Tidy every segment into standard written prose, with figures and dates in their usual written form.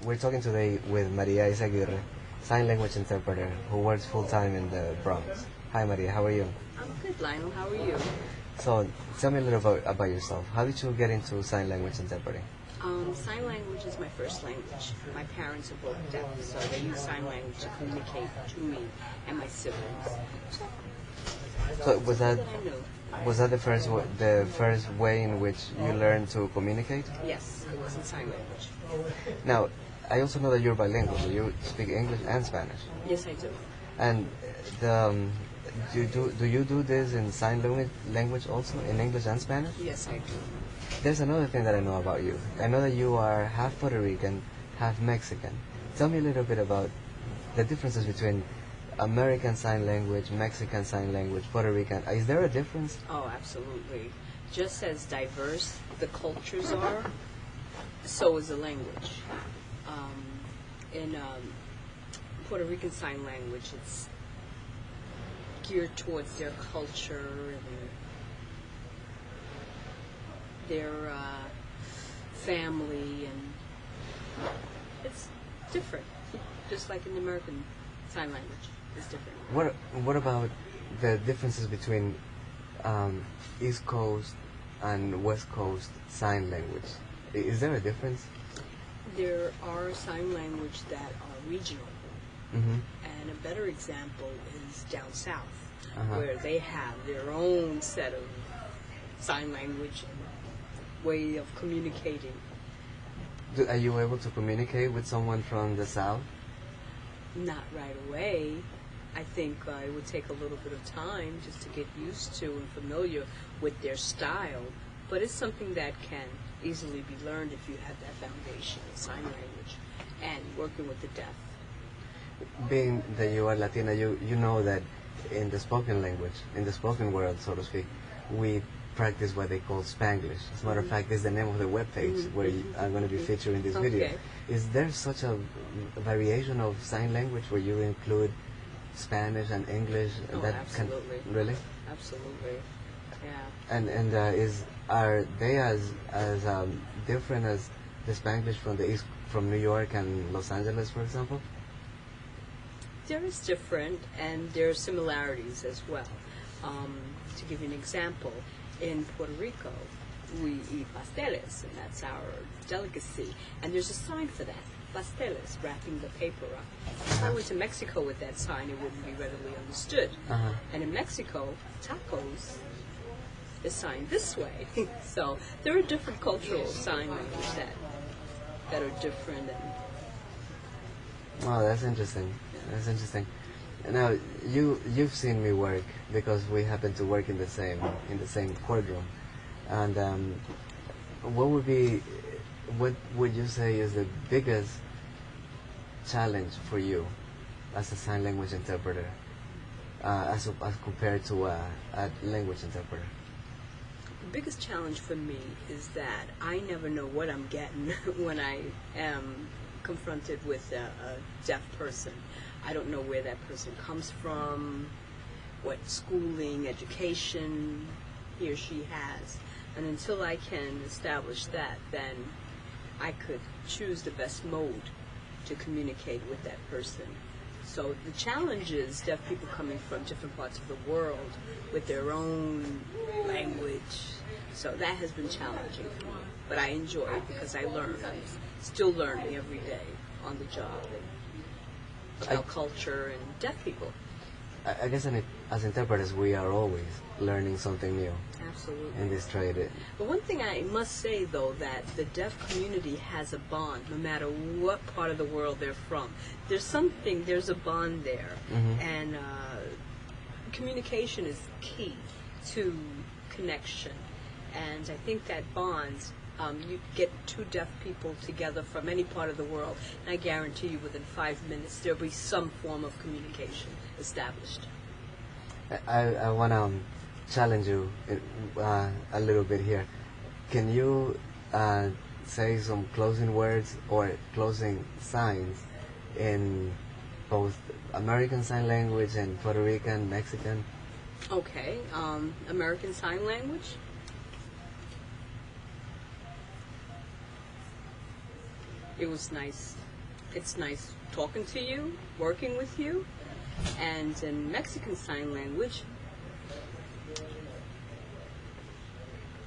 We're talking today with Maria Izaguirre, sign language interpreter who works full-time in the Bronx. Hi Maria, how are you? I'm good, Lionel. How are you? So, tell me a little about yourself. How did you get into sign language interpreting? Sign language is my first language. My parents are both deaf, so they use sign language to communicate to me and my siblings. So was that I knew. the first way in which you learned to communicate? Yes, it was in sign language. Now, I also know that you're bilingual. You speak English and Spanish. Yes, I do. And do you do this in sign language also, in English and Spanish? Yes, I do. There's another thing that I know about you. I know that you are half Puerto Rican, half Mexican. Tell me a little bit about the differences between American Sign Language, Mexican Sign Language, Puerto Rican. Is there a difference? Oh, absolutely. Just as diverse the cultures are, so is the language. In Puerto Rican Sign Language, it's geared towards their culture and their family, and it's different. Just like in the American Sign Language, it's different. What about the differences between East Coast and West Coast Sign Language? Is there a difference? There are sign language that are regional, and a better example is down south, where they have their own set of sign language and way of communicating. Are you able to communicate with someone from the south? Not right away. I think it would take a little bit of time just to get used to and familiar with their style, but it's something that can easily be learned if you have that foundation of sign language and working with the deaf. Being that you are Latina, you know that in the spoken language, in the spoken world, so to speak, we practice what they call Spanglish. As a matter of fact, this is the name of the webpage where I'm going to be featuring this video. Is there such a variation of sign language where you include Spanish and English? Oh, absolutely. Really? Absolutely. Yeah. And are they as different as the Spanglish from New York and Los Angeles, for example? There is different, and there are similarities as well. To give you an example, in Puerto Rico, we eat pasteles, and that's our delicacy. And there's a sign for that, pasteles, wrapping the paper up. If I went to Mexico with that sign, it wouldn't be readily understood. And in Mexico, tacos is signed this way. So there are different cultural sign language that are different. Wow, that's interesting. That's interesting. Now you've seen me work because we happen to work in the same courtroom. And what would you say is the biggest challenge for you as a sign language interpreter, as compared to a language interpreter? The biggest challenge for me is that I never know what I'm getting when I am confronted with a deaf person. I don't know where that person comes from, what schooling, education he or she has. And until I can establish that, then I could choose the best mode to communicate with that person. So the challenge is deaf people coming from different parts of the world with their own language. So that has been challenging for me. But I enjoy it because I learn. I'm still learning every day on the job about culture and deaf people. I guess as interpreters, we are always learning something new. Absolutely. In this trade. But one thing I must say, though, that the deaf community has a bond, no matter what part of the world they're from. There's a bond there. And communication is key to connection. And I think that bonds, you get two deaf people together from any part of the world, and I guarantee you within 5 minutes there'll be some form of communication established. I want to challenge you a little bit here. Can you say some closing words or closing signs in both American Sign Language and Puerto Rican, Mexican? Okay, American Sign Language. It was nice it's nice talking to you, working with you, and in Mexican Sign Language,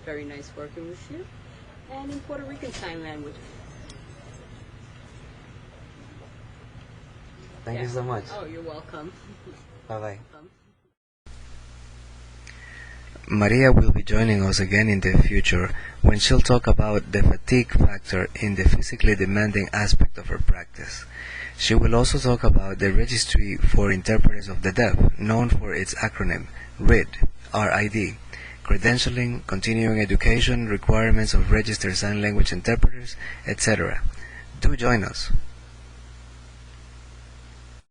very nice working with you, and in Puerto Rican Sign Language. Thank you so much. Oh, you're welcome. Bye-bye. Maria will be joining us again in the future when she'll talk about the fatigue factor in the physically demanding aspect of her practice. She will also talk about the Registry for Interpreters of the Deaf, known for its acronym RID, R-I-D, credentialing, continuing education, requirements of registered sign language interpreters, etc. Do join us.